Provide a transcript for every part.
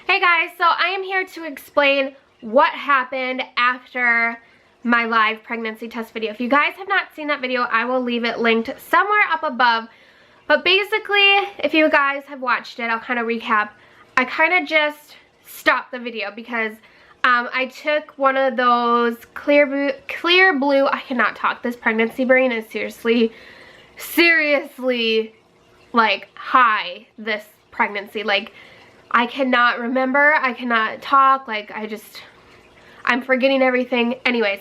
Hey guys, so I am here to explain what happened after my live pregnancy test video. If you guys have not seen that video, I will leave it linked somewhere up above. But basically, if you guys have watched it, I'll kind of recap. I kind of just stopped the video because I took one of those clear blue, I cannot talk, this pregnancy brain is seriously like high this pregnancy. Like, I cannot remember, I cannot talk, like I'm forgetting everything. Anyways,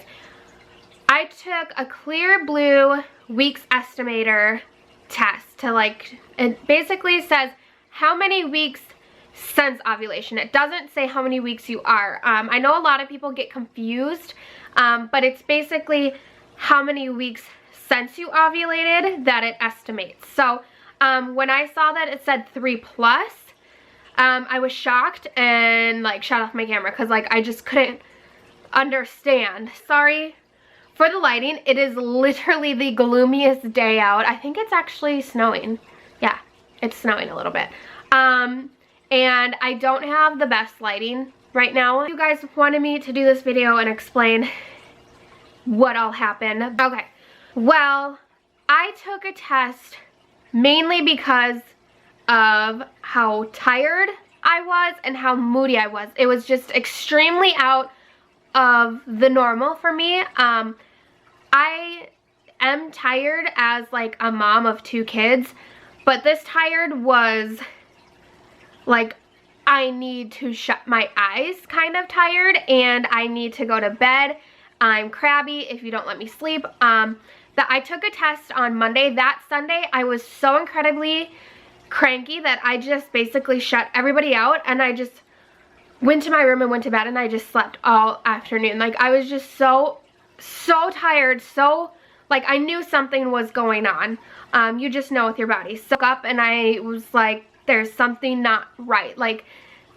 I took a clear blue weeks estimator test to it basically says how many weeks since ovulation. It doesn't say how many weeks you are. I know a lot of people get confused, but it's basically how many weeks since you ovulated that it estimates. So when I saw that it said 3+, I was shocked and shut off my camera because I just couldn't understand. Sorry for the lighting. It is literally the gloomiest day out. I think it's actually snowing. Yeah, it's snowing a little bit. And I don't have the best lighting right now. You guys wanted me to do this video and explain what all happened. Okay, well, I took a test mainly because of how tired I was and how moody I was. It was just extremely out of the normal for me. I am tired as a mom of 2 kids, but this tired was I need to shut my eyes kind of tired, and I need to go to bed. I'm crabby if you don't let me sleep. I took a test on Monday. That Sunday I was so incredibly cranky that I just basically shut everybody out, and I just went to my room and went to bed, and I just slept all afternoon. I was just so tired, so I knew something was going on. You just know with your body. So I woke up and I was like, there's something not right.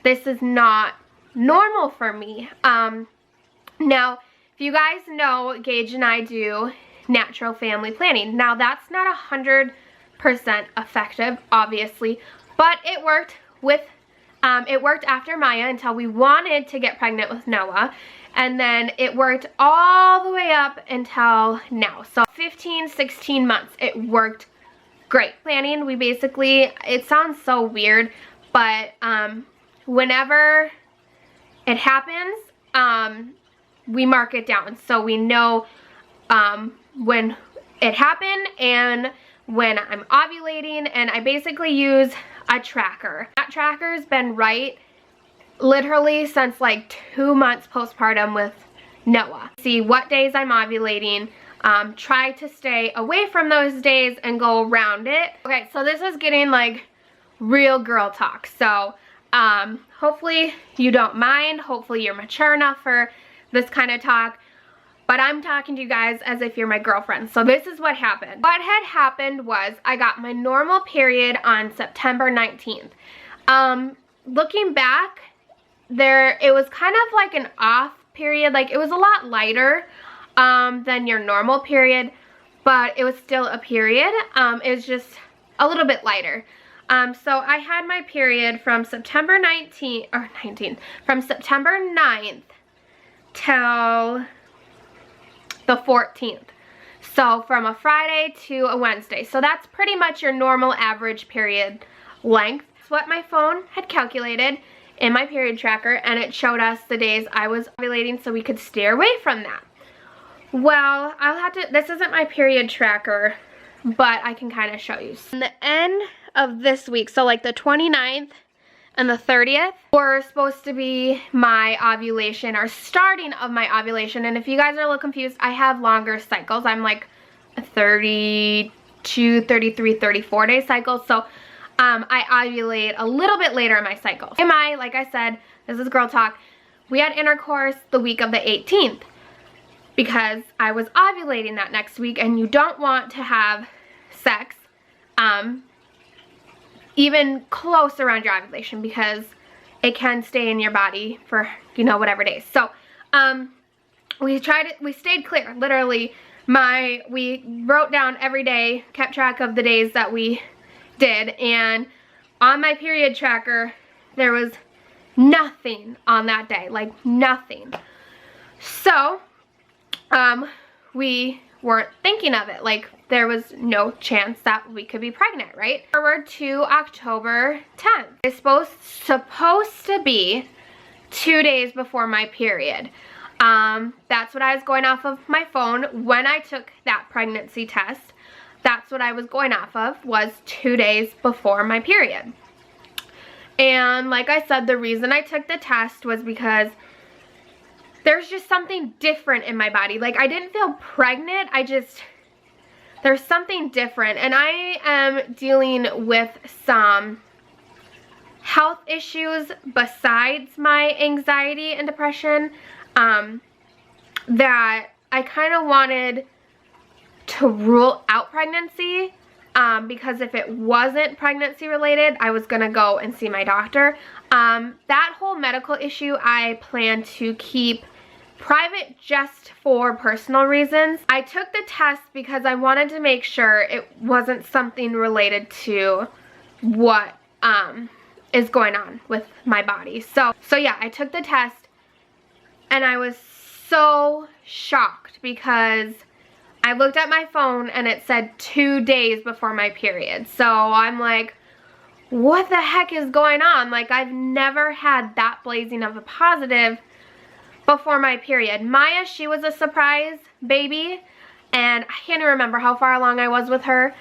This is not normal for me. Now, if you guys know, Gage and I do natural family planning. Now, that's not 100% effective, obviously, but it worked after Myah until we wanted to get pregnant with Noah, and then it worked all the way up until now. So 15, 16 months, it worked great. Planning, we basically, it sounds so weird, but whenever it happens, we mark it down so we know when it happened and when I'm ovulating, and I basically use a tracker. That tracker's been right literally since 2 months postpartum with Noah. See what days I'm ovulating, try to stay away from those days and go around it. Okay, so this is getting real girl talk. So hopefully you don't mind. Hopefully you're mature enough for this kind of talk. But I'm talking to you guys as if you're my girlfriend. So this is what happened. What had happened was I got my normal period on September 19th. Looking back, it was kind of an off period. It was a lot lighter than your normal period, but it was still a period. It was just a little bit lighter. So I had my period from September from September 9th till the 14th. So from a Friday to a Wednesday. So that's pretty much your normal average period length. That's what my phone had calculated in my period tracker, and it showed us the days I was ovulating so we could steer away from that. Well, this isn't my period tracker, but I can kind of show you. In the end of this week, so the 29th and the 30th were supposed to be my ovulation, or starting of my ovulation. And if you guys are a little confused, I have longer cycles. I'm a 32, 33, 34 day cycle. So I ovulate a little bit later in my cycle. Like I said, this is girl talk. We had intercourse the week of the 18th because I was ovulating that next week, and you don't want to have sex even close around your ovulation because it can stay in your body for, whatever days. So, we stayed clear. Literally, we wrote down every day, kept track of the days that we did, and on my period tracker, there was nothing on that day, like nothing. So, we weren't thinking of it. Like, there was no chance that we could be pregnant, right? Forward to October 10th. It's supposed to be 2 days before my period. That's what I was going off of my phone when I took that pregnancy test. That's what I was going off of, was 2 days before my period. And like I said, the reason I took the test was because there's just something different in my body. Like, I didn't feel pregnant, there's something different. And I am dealing with some health issues besides my anxiety and depression, that I kind of wanted to rule out pregnancy, because if it wasn't pregnancy related, I was gonna go and see my doctor. That whole medical issue I plan to keep private just for personal reasons. I took the test because I wanted to make sure it wasn't something related to what is going on with my body. So yeah, I took the test and I was so shocked because I looked at my phone and it said 2 days before my period. So I'm like, what the heck is going on? Like, I've never had that blazing of a positive before my period. Myah, she was a surprise baby, and I can't even remember how far along I was with her.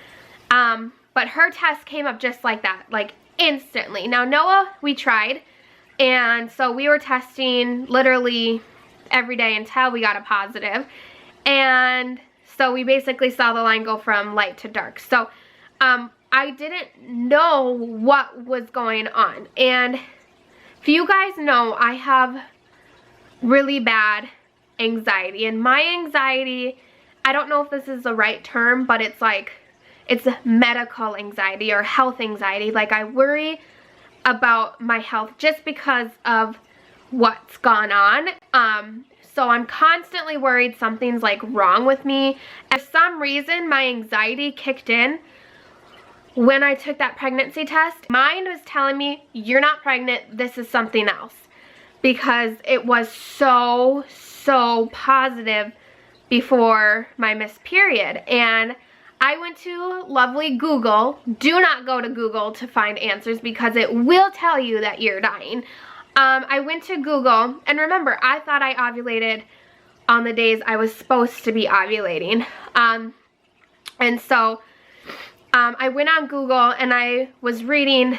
But her test came up just like that, like instantly. Now Noah, we tried, and so we were testing literally every day until we got a positive. And so we basically saw the line go from light to dark. So I didn't know what was going on. And if you guys know, I have really bad anxiety. And my anxiety, I don't know if this is the right term, but it's like, it's medical anxiety or health anxiety. Like, I worry about my health just because of what's gone on. So I'm constantly worried something's like wrong with me. And for some reason, my anxiety kicked in when I took that pregnancy test. Mine was telling me, you're not pregnant, this is something else. Because it was so positive before my missed period. And I went to lovely Google. Do not go to Google to find answers because it will tell you that you're dying. I went to Google, and remember, I thought I ovulated on the days I was supposed to be ovulating. And so I went on Google and I was reading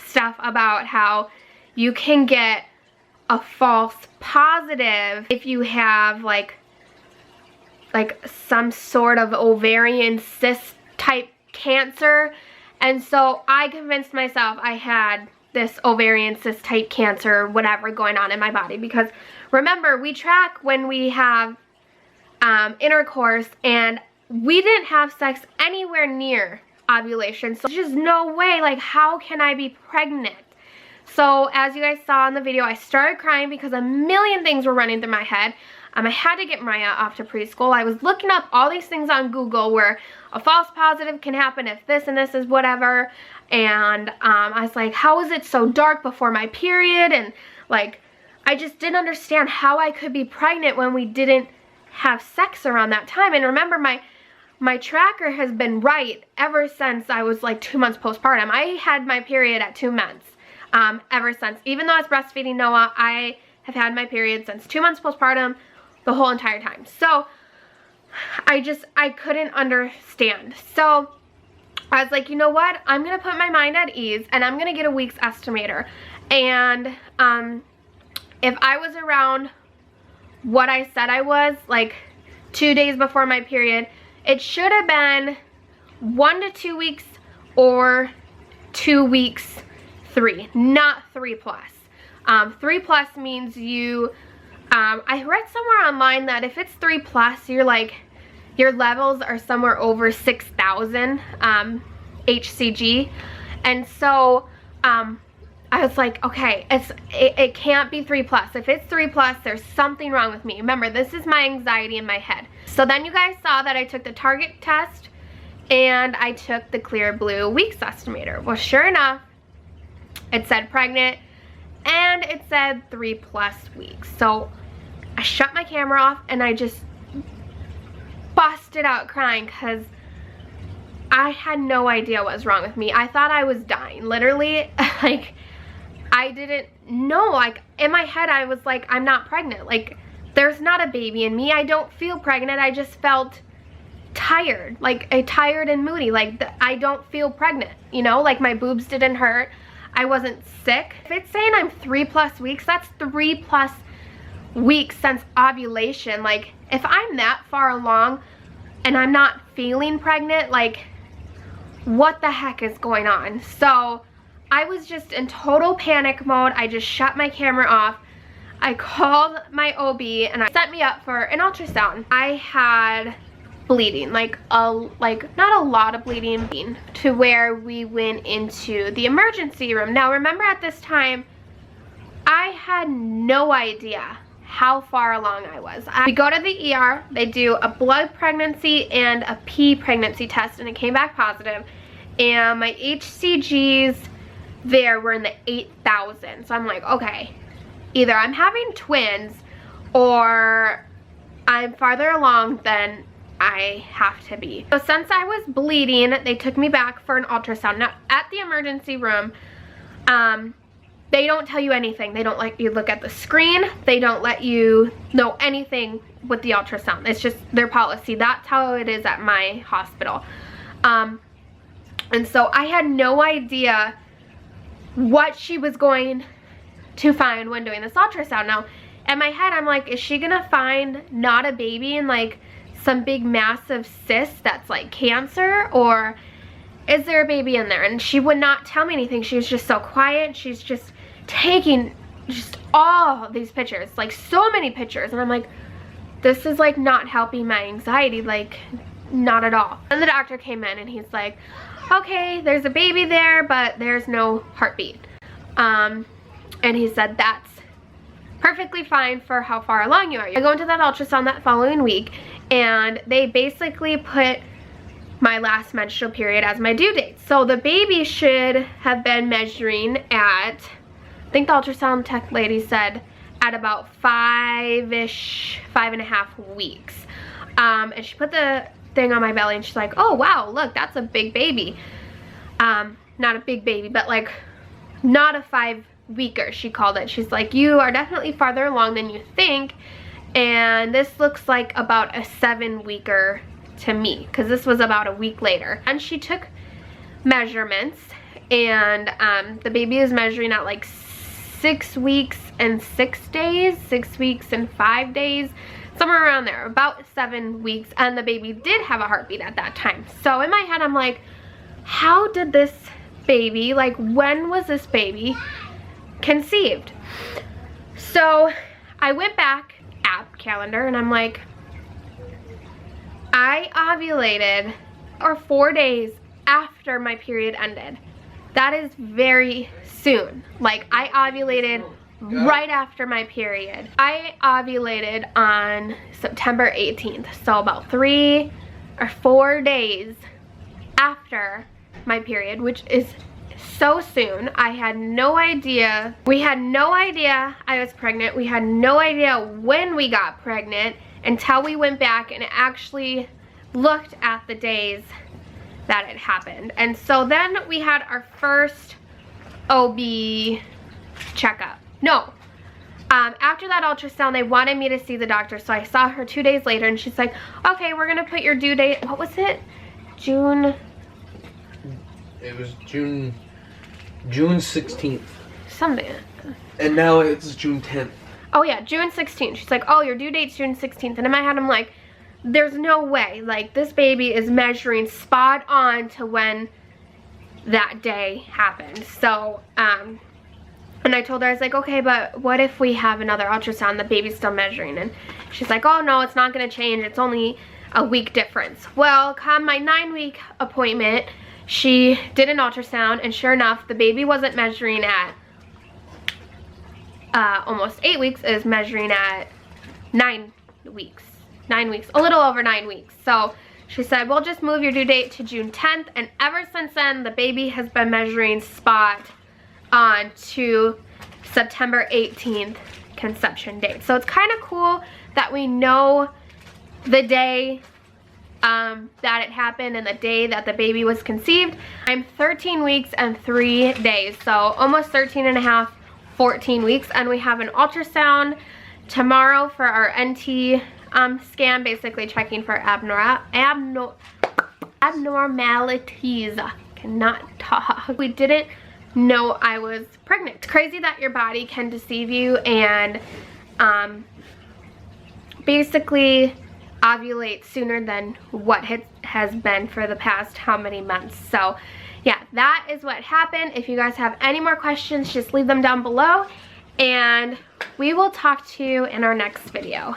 stuff about how you can get a false positive if you have like some sort of ovarian cyst type cancer. And so I convinced myself I had this ovarian cyst type cancer, whatever, going on in my body. Because remember, we track when we have intercourse, and we didn't have sex anywhere near ovulation. So there's just no way, like, how can I be pregnant? So as you guys saw in the video, I started crying because a million things were running through my head. I had to get Myah off to preschool. I was looking up all these things on Google where a false positive can happen if this and this is whatever. And I was like, how is it so dark before my period? And like, I just didn't understand how I could be pregnant when we didn't have sex around that time. And remember, my tracker has been right ever since I was like 2 months postpartum. I had my period at 2 months ever since. Even though I was breastfeeding Noah, I have had my period since 2 months postpartum, the whole entire time. So I couldn't understand. So I was like, you know what? I'm going to put my mind at ease and I'm going to get a week's estimator. And if I was around what I said I was, like 2 days before my period, it should have been 1 to 2 weeks or 2 weeks 3, not 3+. 3+ means you, I read somewhere online that if it's 3+, you're like, your levels are somewhere over 6,000 HCG. And so I was like, okay, it can't be 3+. If it's 3+, there's something wrong with me. Remember, this is my anxiety in my head. So then you guys saw that I took the Target test and I took the Clear Blue Weeks Estimator. Well, sure enough, it said pregnant. and it said 3+ weeks. So I shut my camera off and I just busted out crying because I had no idea what was wrong with me. I thought I was dying, literally. Like, I didn't know. Like, in my head I was like, I'm not pregnant. Like, there's not a baby in me. I don't feel pregnant. I just felt tired, like tired and moody. Like, I don't feel pregnant, you know, like my boobs didn't hurt. I wasn't sick. If it's saying I'm 3+ weeks, that's 3+ weeks since ovulation. Like, if I'm that far along and I'm not feeling pregnant, like, what the heck is going on? So I was just in total panic mode. I just shut my camera off. I called my OB and I set me up for an ultrasound. I had bleeding, like not a lot of bleeding, to where we went into the emergency room. Now remember, at this time I had no idea how far along I was. We go to the ER, they do a blood pregnancy and a pee pregnancy test, and it came back positive, and my HCGs there were in the 8,000. So I'm like, okay, either I'm having twins or I'm farther along than I have to be. So since I was bleeding, they took me back for an ultrasound. Now at the emergency room, they don't tell you anything. They don't let you look at the screen. They don't let you know anything with the ultrasound. It's just their policy. That's how it is at my hospital. And so I had no idea what she was going to find when doing this ultrasound. Now in my head I'm like, is she gonna find not a baby and like some big massive cyst that's like cancer, or is there a baby in there? And she would not tell me anything. She was just so quiet. She's just taking just all these pictures, like so many pictures, and I'm like, this is like not helping my anxiety, like not at all. And the doctor came in and he's like, okay, there's a baby there, but there's no heartbeat. And he said that's perfectly fine for how far along you are. I go into that ultrasound that following week, and they basically put my last menstrual period as my due date. So the baby should have been measuring at, I think the ultrasound tech lady said, at about 5-ish, 5.5 weeks. And she put the thing on my belly and she's like, oh wow, look, that's a big baby. Not a big baby, but like not a 5-weeker, she called it. She's like, you are definitely farther along than you think, and this looks like about a 7-weeker to me, because this was about a week later. And she took measurements, and the baby is measuring at like 6 weeks and 6 days, 6 weeks and 5 days, somewhere around there, about 7 weeks. And the baby did have a heartbeat at that time. So in my head I'm like, how did this baby, like when was this baby conceived? So I went back app calendar and I'm like, I ovulated or 4 days after my period ended. That is very soon. Like, I ovulated right after my period. I ovulated on September 18th, so about 3 or 4 days after my period, which is so soon. I had no idea. We had no idea I was pregnant. We had no idea when we got pregnant until we went back and actually looked at the days that it happened. And so then we had our first OB checkup. No, after that ultrasound, they wanted me to see the doctor, so I saw her 2 days later, and she's like, okay, we're gonna put your due date, what was it? June? It was June 16th. Something. And now it's June 10th. Oh yeah, June 16th. She's like, oh, your due date's June 16th. And in my head, I'm like, there's no way. Like, this baby is measuring spot on to when that day happened. So, and I told her, I was like, okay, but what if we have another ultrasound, the baby's still measuring? And she's like, oh no, it's not gonna change. It's only a week difference. Well, come my 9-week appointment, she did an ultrasound, and sure enough, the baby wasn't measuring at almost 8 weeks, is measuring at 9 weeks. 9 weeks, a little over 9 weeks. So she said, we'll just move your due date to June 10th. And ever since then, the baby has been measuring spot on to September 18th conception date. So it's kind of cool that we know the day that it happened and the day that the baby was conceived. I'm 13 weeks and 3 days, so almost 13 and a half, 14 weeks, and we have an ultrasound tomorrow for our NT scan, basically checking for abnormalities. Cannot talk. We didn't know I was pregnant. It's crazy that your body can deceive you and basically ovulate sooner than what has been for the past how many months. So yeah, that is what happened. If you guys have any more questions, just leave them down below, and we will talk to you in our next video.